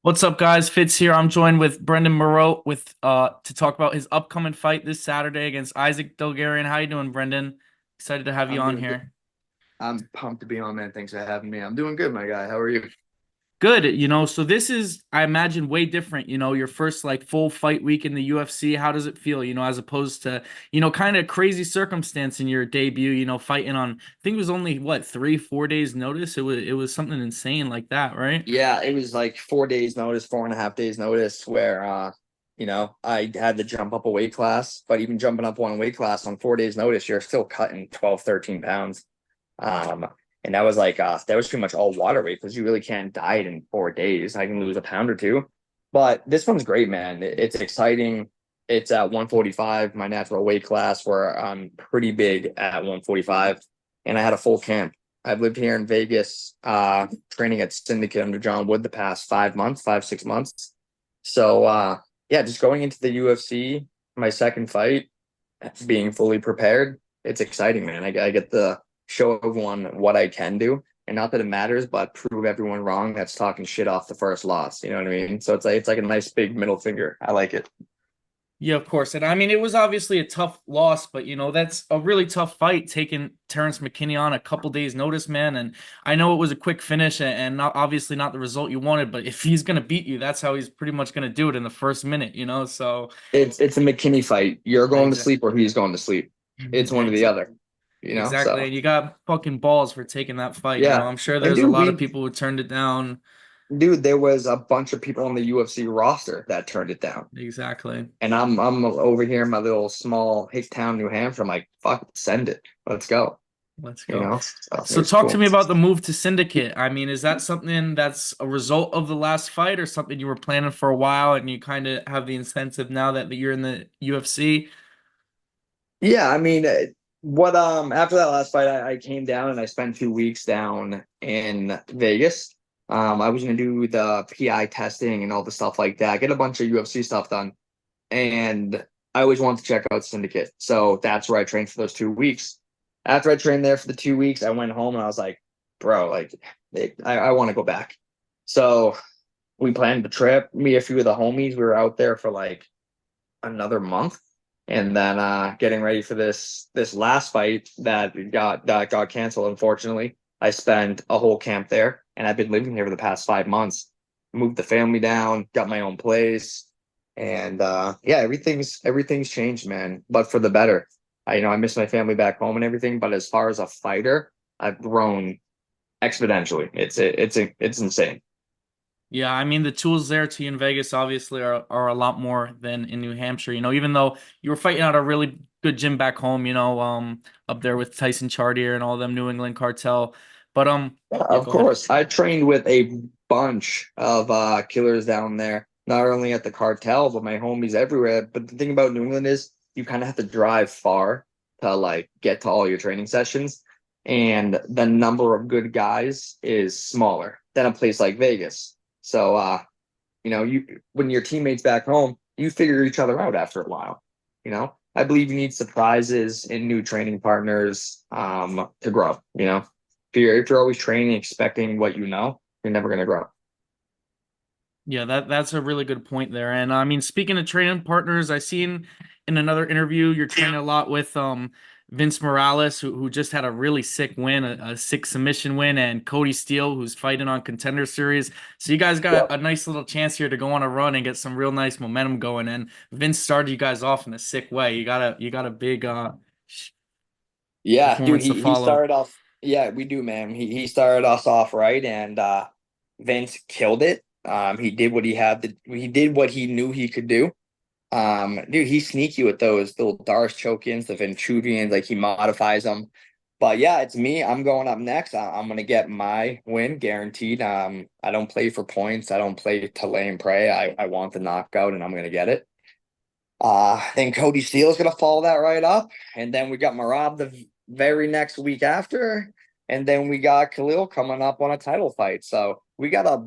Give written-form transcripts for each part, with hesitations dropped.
What's up, guys? Fitz here. I'm joined with Brendan Marotte with to talk about his upcoming fight this Saturday against Isaac Dulgarian. How you doing, Brendan? Excited to have you I'm on doing good. here. I'm pumped to be on, man. Thanks for having me. I'm doing good, my guy. How are you? Good, so this is, I imagine, way different, your first like full fight week in the UFC. How does it feel, as opposed to, kind of crazy circumstance in your debut, fighting on, I think it was only what, 3, 4 days notice. It was something insane like that, right? Yeah, it was like 4 days notice, 4.5 days notice, where I had to jump up a weight class, but even jumping up one weight class on 4 days notice, you're still cutting 12, 13 pounds. Um, and that was pretty much all water weight because you really can't diet in 4 days. I can lose a pound or two. But this one's great, man. It's exciting. It's at 145, my natural weight class, where I'm pretty big at 145. And I had a full camp. I've lived here in Vegas, training at Syndicate under John Wood the past 5 months, 5, 6 months. So yeah, just going into the UFC, my second fight, being fully prepared, it's exciting, man. I get the show everyone what I can do. And not that it matters, but prove everyone wrong that's talking shit off the first loss. You know what I mean? So it's like a nice big middle finger. I like it. Yeah, of course. And I mean, it was obviously a tough loss, but that's a really tough fight taking Terrence McKinney on a couple days' notice, man. And I know it was a quick finish and not obviously not the result you wanted, but if he's gonna beat you, that's how he's pretty much gonna do it in the first minute. So It's a McKinney fight. You're going to exactly, sleep or he's going to sleep. It's one or the exactly, other, you know? exactly. So And you got fucking balls for taking that fight. yeah. I'm sure And there's a dude, lot of people who turned it down. there was a bunch of people on the UFC roster that turned it down. Exactly. And I'm over here in my little small hick town, New Hampshire. I'm like, fuck, send it. Let's go. Let's You go. know? So it So was talk to cool. me about the move to Syndicate. I mean, is that something that's a result of the last fight or something you were planning for a while and you kind of have the incentive now that you're in the UFC? Yeah, I mean, what after that last fight, I came down and I spent 2 weeks down in Vegas. I was gonna do the PI testing and all the stuff like that, get a bunch of UFC stuff done. And I always wanted to check out Syndicate. So that's where I trained for those 2 weeks. After I trained there for the 2 weeks, I went home and I was like, bro, like I want to go back. So we planned the trip. Me, a few of the homies, we were out there for like another month, and then getting ready for this last fight that got canceled. Unfortunately, I spent a whole camp there, and I've been living here for the past 5 months. Moved the family down, got my own place, and yeah, everything's changed, man. But for the better. I miss my family back home and everything. But as far as a fighter, I've grown exponentially. It's insane. Yeah, I mean the tools there to you in Vegas obviously are a lot more than in New Hampshire. Even though you were fighting out a really good gym back home, up there with Tyson Chartier and all them New England cartel. But yeah, Of go ahead. course. I trained with a bunch of killers down there, not only at the cartel, but my homies everywhere. But the thing about New England is you kind of have to drive far to like get to all your training sessions. And the number of good guys is smaller than a place like Vegas. So you when your teammates back home, you figure each other out after a while. I believe you need surprises and new training partners to grow, if you're always training expecting what you're never gonna grow. Yeah, that's a really good point there. And I mean, speaking of training partners, I seen in another interview you're training a lot with Vince Morales, who just had a really sick win, a sick submission win, and Cody Steele, who's fighting on Contender Series. So you guys got Yep. a nice little chance here to go on a run and get some real nice momentum going. And Vince started you guys off in a sick way. You got a big Yeah, dude, performance to he follow. started off. Yeah, we do, man. He started us off right, and Vince killed it. He did what he knew he could do. Dude, he's sneaky with those little Darce choke-ins, the Ventruvians, like he modifies them. But yeah, it's me. I'm going up next. I'm gonna get my win guaranteed. I don't play for points. I don't play to lay and pray. I want the knockout, and I'm gonna get it. Then Cody Steele's gonna follow that right up, and then we got Marab the very next week after, and then we got Khalil coming up on a title fight. So we got a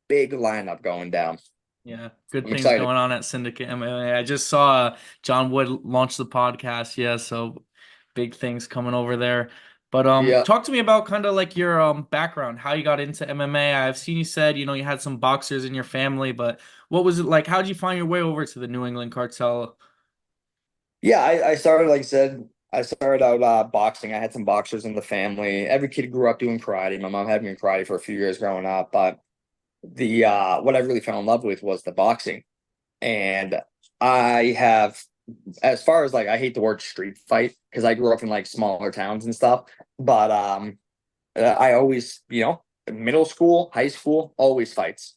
big lineup going down. Yeah, good I'm things excited. going on at Syndicate MMA. I just saw John Wood launch the podcast. Yeah, so big things coming over there. But Yeah. talk to me about kind of like your background, how you got into MMA. I've seen you said, you had some boxers in your family, but what was it like? How did you find your way over to the New England cartel? Yeah, I started, like I said, I started out boxing. I had some boxers in the family. Every kid grew up doing karate. My mom had me in karate for a few years growing up, but the what I really fell in love with was the boxing. And I have, as far as like, I hate the word street fight because I grew up in like smaller towns and stuff, but I always, middle school, high school, always fights.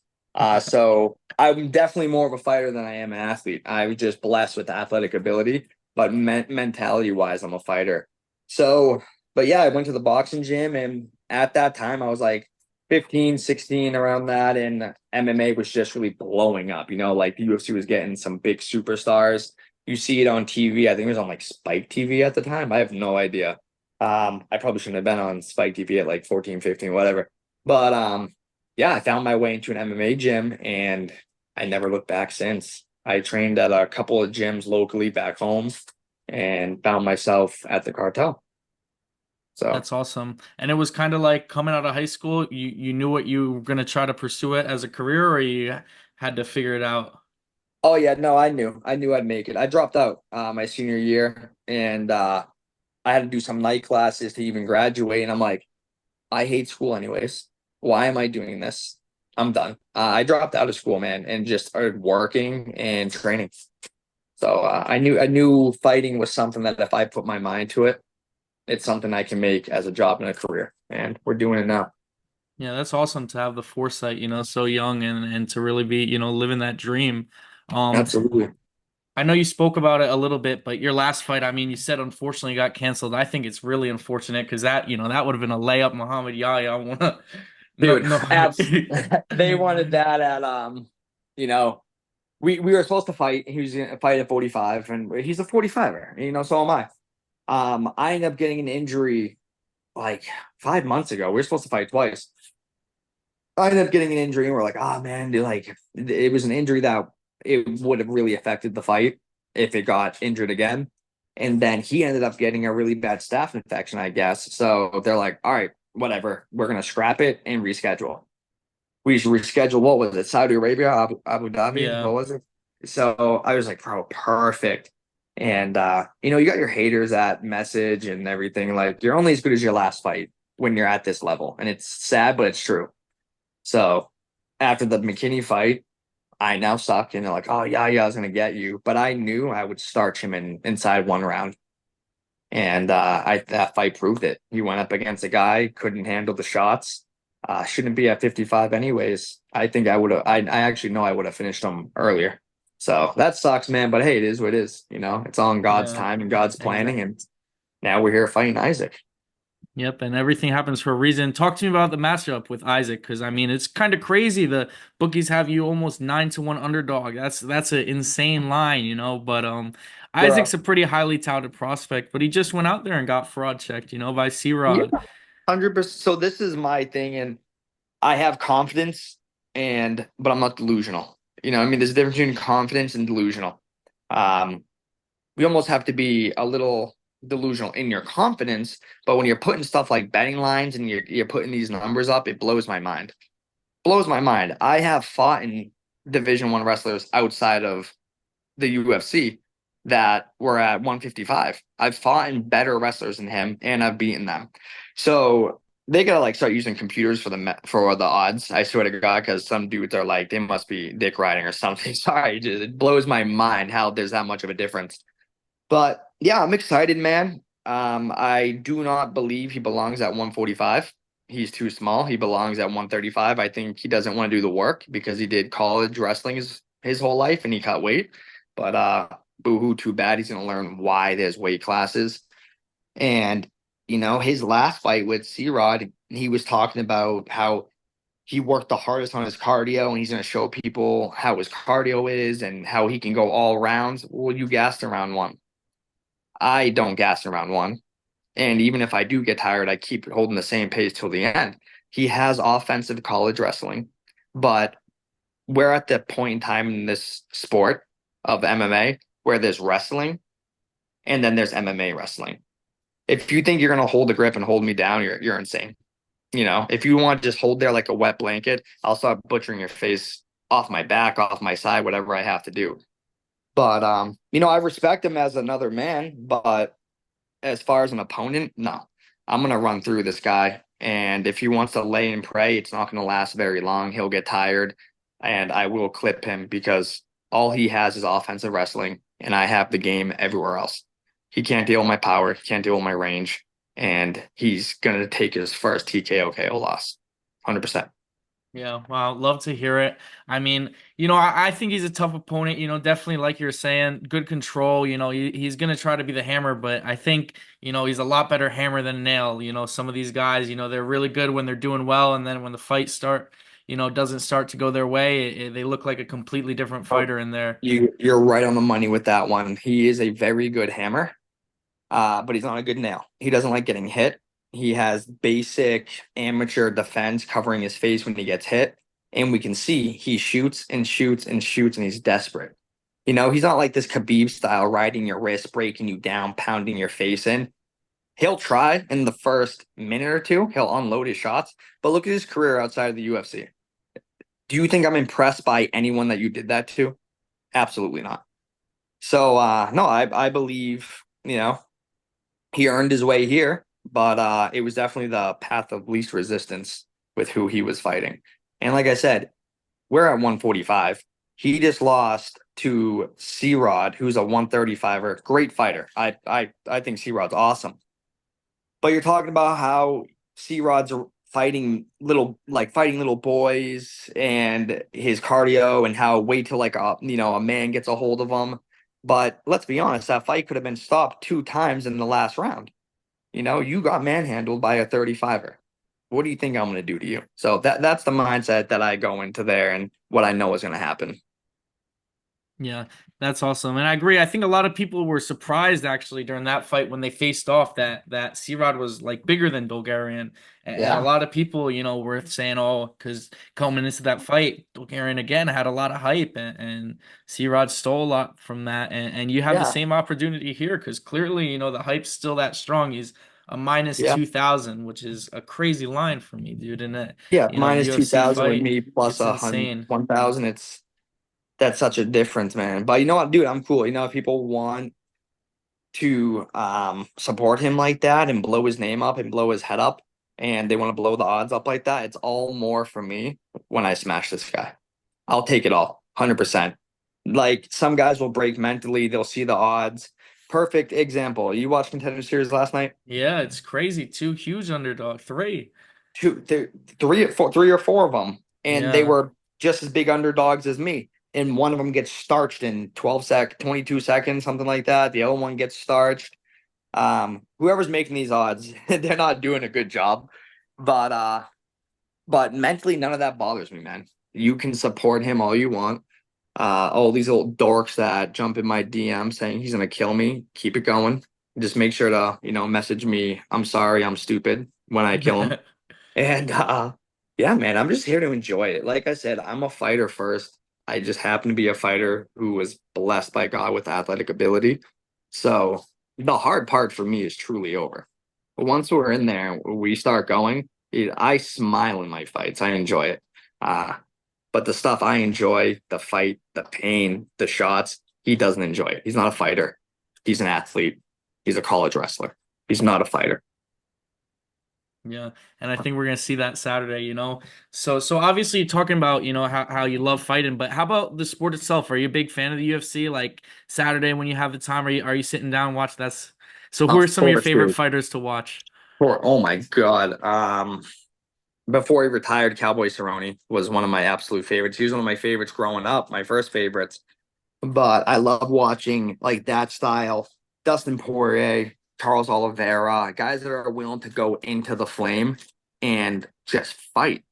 So I'm definitely more of a fighter than I am an athlete. I was just blessed with athletic ability, but mentality wise, I'm a fighter. So, but yeah, I went to the boxing gym, and at that time, I was like 15, 16, around that, and MMA was just really blowing up. Like the UFC was getting some big superstars. You see it on TV. I think it was on like Spike TV at the time. I have no idea. I probably shouldn't have been on Spike TV at like 14, 15, whatever. But yeah, I found my way into an MMA gym, and I never looked back since. I trained at a couple of gyms locally back home and found myself at the cartel. So, That's awesome. And it was kind of like coming out of high school, you knew what you were gonna try to pursue it as a career, or you had to figure it out. oh yeah, no, I knew I'd make it. I dropped out my senior year, and I had to do some night classes to even graduate. And I'm like, I hate school anyways. Why am I doing this? I'm done. I dropped out of school, man, and just started working and training. So I knew fighting was something that if I put my mind to it, it's something I can make as a job and a career. And we're doing it now. Yeah, that's awesome to have the foresight, so young and to really be, living that dream. Um, Absolutely. I know you spoke about it a little bit, but your last fight, I mean, you said unfortunately got canceled. I think it's really unfortunate because that would have been a layup, Muhammad Yahya. I wanna no Dude, no abs they wanted that at you know, we were supposed to fight. He was gonna fight at 45, and he's a 45er, so am I. I ended up getting an injury like 5 months ago. We were supposed to fight twice. I ended up getting an injury, and we're like, oh man, dude, like it was an injury that it would have really affected the fight if it got injured again. And then he ended up getting a really bad staph infection, I guess. So they're like, all right, whatever, we're gonna scrap it and reschedule. We should reschedule. What was it? Saudi Arabia, Abu Dhabi? Yeah. What was it? So I was like, bro, perfect. And you got your haters that message and everything. Like you're only as good as your last fight when you're at this level. And it's sad, but it's true. So after the McKinney fight, I now suck, and they're like, "Oh yeah, yeah, I was gonna get you," but I knew I would starch him inside one round, and I that fight proved it. He went up against a guy couldn't handle the shots. Shouldn't be at 55 anyways. I think I would have. I actually know I would have finished him earlier. So that sucks, man. But hey, it is what it is. It's all in God's Yeah. time and God's planning, Exactly. and now we're here fighting Isaac. Yep, and everything happens for a reason. Talk to me about the matchup with Isaac, because I mean it's kind of crazy. The bookies have you almost 9-1 underdog. That's an insane line. But Isaac's Bro, a pretty highly touted prospect, but he just went out there and got fraud checked, by yeah, C-Rod. 100%. So this is my thing, and I have confidence, but I'm not delusional. I mean, there's a difference between confidence and delusional. Um, we almost have to be a little delusional in your confidence, but when you're putting stuff like betting lines and you're putting these numbers up, it blows my mind. Blows my mind. I have fought in Division One wrestlers outside of the UFC that were at 155. I've fought in better wrestlers than him, and I've beaten them. So they gotta like start using computers for the odds. I swear to God, because some dudes are like they must be dick riding or something. Sorry, it blows my mind how there's that much of a difference. But yeah, I'm excited, man. I do not believe he belongs at 145. He's too small. He belongs at 135. I think he doesn't want to do the work because he did college wrestling his whole life and he cut weight. But boo-hoo, too bad. He's gonna learn why there's weight classes. And his last fight with C-Rod, he was talking about how he worked the hardest on his cardio and he's gonna show people how his cardio is and how he can go all rounds. Well, you gassed around one. I don't gas around one. And even if I do get tired, I keep holding the same pace till the end. He has offensive college wrestling, but we're at the point in time in this sport of MMA where there's wrestling and then there's MMA wrestling. If you think you're gonna hold the grip and hold me down, you're insane. If you want to just hold there like a wet blanket, I'll start butchering your face off my back, off my side, whatever I have to do. But I respect him as another man, but as far as an opponent, no. I'm gonna run through this guy. And if he wants to lay and pray, it's not gonna last very long. He'll get tired, and I will clip him because all he has is offensive wrestling, and I have the game everywhere else. He can't deal with my power, he can't deal with my range, and he's gonna take his first TKO KO loss. 100%. Yeah, wow, love to hear it. I mean, I think he's a tough opponent, definitely like you're saying, good control, he's gonna try to be the hammer, but I think, he's a lot better hammer than nail. Some of these guys, they're really good when they're doing well, and then when the fight doesn't start to go their way, they look like a completely different Oh, fighter in there. you're right on the money with that one. He is a very good hammer. But he's not a good nail. He doesn't like getting hit. He has basic amateur defense covering his face when he gets hit. And we can see he shoots and shoots and shoots, and he's desperate. He's not like this Khabib style, riding your wrist, breaking you down, pounding your face in. He'll try in the first minute or two, he'll unload his shots. But look at his career outside of the UFC. Do you think I'm impressed by anyone that you did that to? Absolutely not. So no, I believe, he earned his way here, but it was definitely the path of least resistance with who he was fighting. And like I said, we're at 145. He just lost to C-Rod, who's a 135er, great fighter. I think C-Rod's awesome. But you're talking about how C-Rod's fighting little boys and his cardio and how wait till like a man gets a hold of him. But let's be honest, that fight could have been stopped 2 times in the last round. You got manhandled by a 35er. What do you think I'm going to do to you? So that's the mindset that I go into there and what I know is going to happen. Yeah, that's awesome. And I agree. I think a lot of people were surprised actually during that fight when they faced off that C-Rod was like bigger than Dulgarian. And a Yeah, lot of people, were saying, oh, because coming into that fight, Dulgarian again had a lot of hype and C-Rod stole a lot from that. And you have the yeah, same opportunity here because clearly, the hype's still that strong. He's a minus yeah, 2,000, which is a crazy line for me, dude. In a, yeah. Minus two UFC thousand with fight, me plus it's a hundred insane. 1,000. That's such a difference, man. But you know what, dude? I'm cool. If people want to support him like that and blow his name up and blow his head up, and they want to blow the odds up like that, it's all more for me when I smash this guy. I'll take it all, 100%. Like some guys will break mentally, they'll see the odds. Perfect example. You watched Contender Series last night? Yeah, it's crazy. Two huge underdog, three. Two, three or four of them, and they Yeah. were just as big underdogs as me. And one of them gets starched in 22 seconds, something like that. The other one gets starched. Whoever's making these odds, they're not doing a good job. But mentally, none of that bothers me, man. You can support him all you want. All these old dorks that jump in my DM saying he's gonna kill me, keep it going. Just make sure to, message me, I'm sorry, I'm stupid when I kill him. And yeah, man, I'm just here to enjoy it. Like I said, I'm a fighter first. I just happen to be a fighter who was blessed by God with athletic ability. So the hard part for me is truly over. But once we're in there, we start going, I smile in my fights. I enjoy it. Uh, but the stuff I enjoy, the fight, the pain, the shots, he doesn't enjoy it. He's not a fighter. He's an athlete. He's a college wrestler. He's not a fighter. Yeah. And I think we're gonna see that Saturday, So obviously you're talking about, how you love fighting, but how about the sport itself? Are you a big fan of the UFC? Like Saturday when you have the time, are you sitting down and watch that? So who are Of some of your course, favorite dude. fighters to watch? Oh my God. Before he retired, Cowboy Cerrone was one of my absolute favorites. He was one of my favorites growing up, my first favorites. But I love watching like that style, Dustin Poirier, Charles Oliveira, guys that are willing to go into the flame and just fight.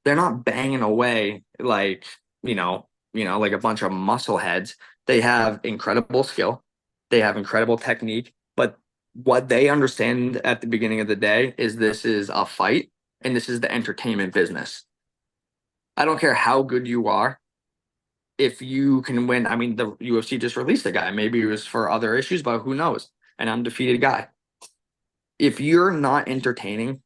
They're not banging away like, like a bunch of muscle heads. They have incredible skill. They have incredible technique, but what they understand at the beginning of the day is this is a fight and this is the entertainment business. I don't care how good you are. If you can win, I mean, the UFC just released a guy. Maybe it was for other issues, but who knows? An undefeated guy. if you're not entertaining,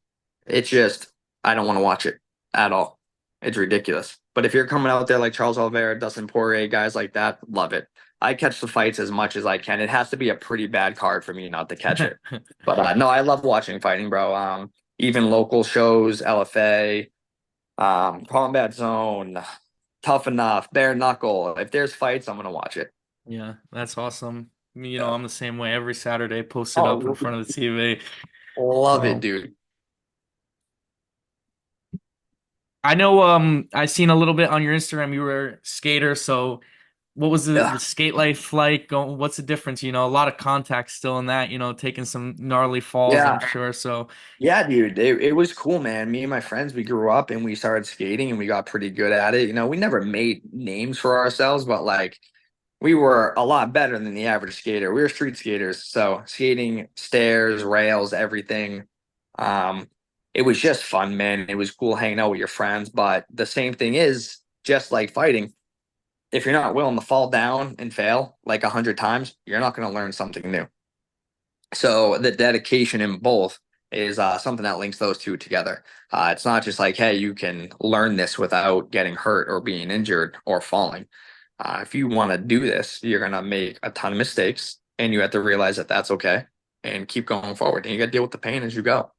it's just I don't want to watch it at all. It's ridiculous. But if you're coming out there like Charles Oliveira, Dustin Poirier, guys like that, love it. I catch the fights as much as I can. It has to be a pretty bad card for me not to catch it. But no, I love watching fighting, bro. Even local shows, LFA, Combat Zone, Tough Enough, Bare Knuckle. If there's fights, I'm gonna watch it. Yeah, that's awesome. Yeah. I'm the same way. Every Saturday, posted up in Oh, front of the TV. love it, So dude. I know I seen a little bit on your Instagram. You were a skater, so what was the Yeah. skate life like? What's the difference? A lot of contact still in that, taking some gnarly falls, I'm Yeah. sure. So Yeah, dude, it was cool, man. Me and my friends, we grew up and we started skating and we got pretty good at it. We never made names for ourselves, but like we were a lot better than the average skater. We were street skaters, so skating, stairs, rails, everything. Um, it was just fun, man. It was cool hanging out with your friends, but the same thing is just like fighting. If you're not willing to fall down and fail like 100 times, you're not going to learn something new. So the dedication in both is something that links those two together. It's not just like, hey, you can learn this without getting hurt or being injured or falling. If you want to do this, you're going to make a ton of mistakes and you have to realize that that's okay and keep going forward. And you got to deal with the pain as you go.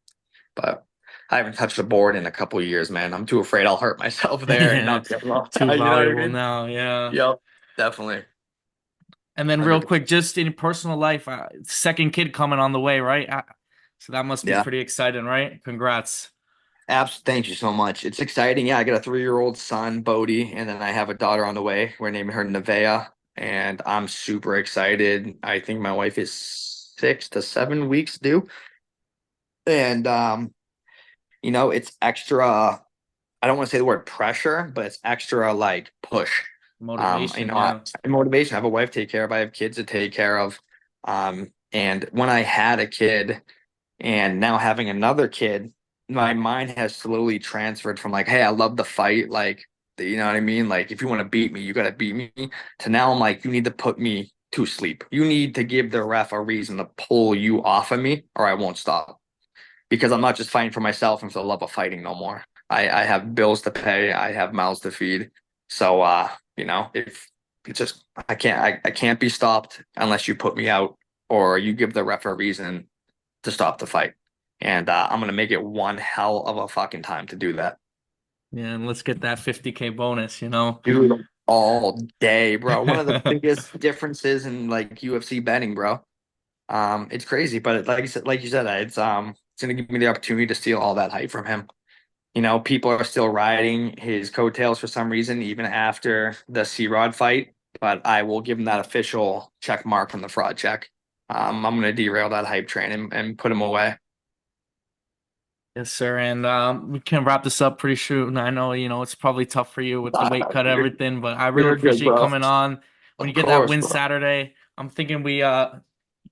But I haven't touched a board in a couple of years, man. I'm too afraid I'll hurt myself there and not get well. too You know what I valuable mean? now, yeah. Yep, definitely. And then real 100%. quick, just in your personal life, second kid coming on the way, right? So that must be Yeah. pretty exciting, right? Congrats. Thank you so much. It's exciting. Yeah, I got a 3-year-old son, Bodie, and then I have a daughter on the way. We're naming her Nevaeh, and I'm super excited. I think my wife is 6 to 7 weeks due. And it's extra, I don't want to say the word pressure, but it's extra like push. Motivation, I, yeah. motivation. I have a wife to take care of. I have kids to take care of. And when I had a kid, and now having another kid, my mind has slowly transferred from like, hey, I love the fight, like, you know what I mean? Like, if you want to beat me, you got to beat me. To now, I'm like, you need to put me to sleep. You need to give the ref a reason to pull you off of me, or I won't stop. Because I'm not just fighting for myself and for the love of fighting no more. I have bills to pay. I have mouths to feed. So, if it's just I can't be stopped unless you put me out or you give the ref a reason to stop the fight. And I'm gonna make it one hell of a fucking time to do that. Yeah, and let's get that 50K bonus. Dude, all day, bro. One of the biggest differences in like UFC betting, bro. It's crazy, but like you said, it's gonna give me the opportunity to steal all that hype from him. People are still riding his coattails for some reason, even after the C-Rod fight. But I will give him that official check mark from the fraud check. I'm gonna derail that hype train and put him away. Yes, sir. And we can wrap this up pretty soon. I know, it's probably tough for you with the weight cut and You're, everything, but I really you're good, appreciate you bro. coming on. When you Of get that course, win bro. Saturday, I'm thinking we Hmm?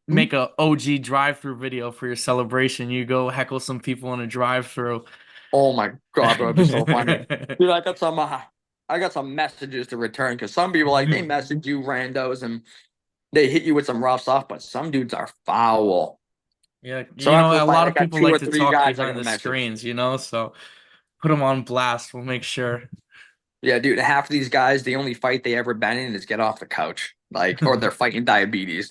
make a OG drive-through video for your celebration. You go heckle some people in a drive-through. Oh my God, bro, it'd be so funny. Dude, I got some messages to return because some people like they message you randos and they hit you with some rough stuff, but some dudes are foul. Yeah, So after the a fight, lot I of got people two like or to three talk guys I behind gotta the message. screens, so put them on blast. We'll make sure. Yeah, dude, half of these guys, the only fight they ever been in is get off the couch. Like, or they're fighting diabetes.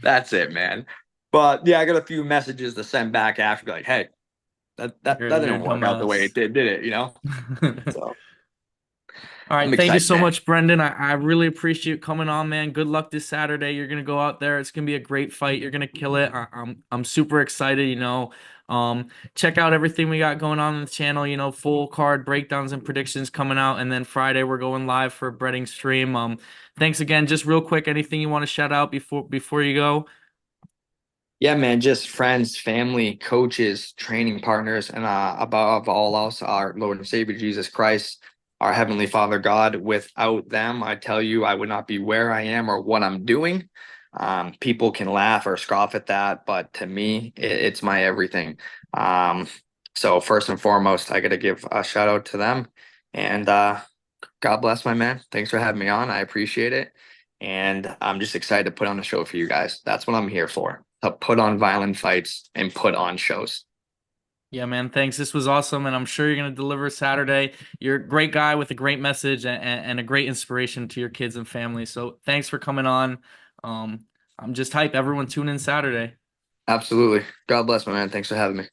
That's it, man. But yeah, I got a few messages to send back after, like, hey, that You're a didn't work out the way it dumbass. did it, So All I'm right, thank you excited, so man. much, Brendan. I really appreciate you coming on, man. Good luck this Saturday. You're gonna go out there. It's gonna be a great fight. You're gonna kill it. I'm super excited. Check out everything we got going on the channel. Full card breakdowns and predictions coming out, and then Friday we're going live for a breading stream. Thanks again. Just real quick, anything you want to shout out before you go? Yeah, man, just friends, family, coaches, training partners, and above all else, our Lord and Savior Jesus Christ, our Heavenly Father God. Without them, I tell you, I would not be where I am or what I'm doing. People can laugh or scoff at that, but to me, it's my everything. Um, so first and foremost, I got to give a shout out to them, and God bless my man. Thanks for having me on. I appreciate it, and I'm just excited to put on a show for you guys. That's what I'm here for. to put on violent fights and put on shows. Yeah, man. Thanks. This was awesome, and I'm sure you're going to deliver Saturday. You're a great guy with a great message and a great inspiration to your kids and family. So thanks for coming on. Um, I'm just hype. Everyone tune in Saturday. Absolutely. God bless, my man. Thanks for having me.